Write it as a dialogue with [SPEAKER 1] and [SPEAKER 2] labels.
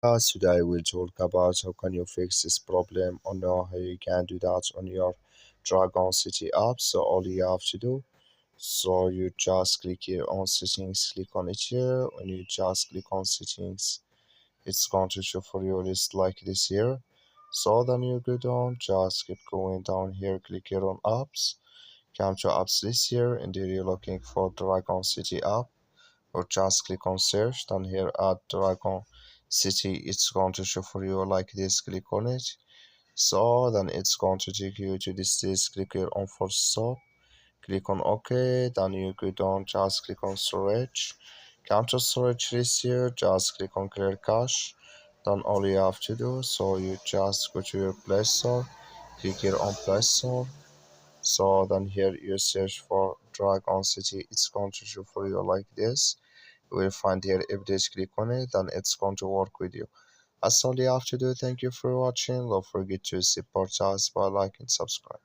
[SPEAKER 1] Today we'll talk about how can you fix this problem or know how you can do that on your Dragon City app. So all you have to do, so you just click here on settings, click on it here. When you just click on settings, it's going to show for you a list like this here. So then you go down, just keep going down here, click here on apps, come to apps list here, and here you're looking for Dragon City app, or just click on search. Then here at Dragon City, it's going to show for you like this. Click on it. So then it's going to take you to this list. Click here on force stop. Click on OK. Then you go down. Just click on storage. Come to storage list here. Just click on clear cache. Then all you have to do, so you just go to your Play Store. Click here on Play Store. So then here you search for Dragon City. It's going to show for you like this. You will find here if this, click on it, then it's going to work with you. That's all you have to do. Thank you for watching. Don't forget to support us by like and subscribe.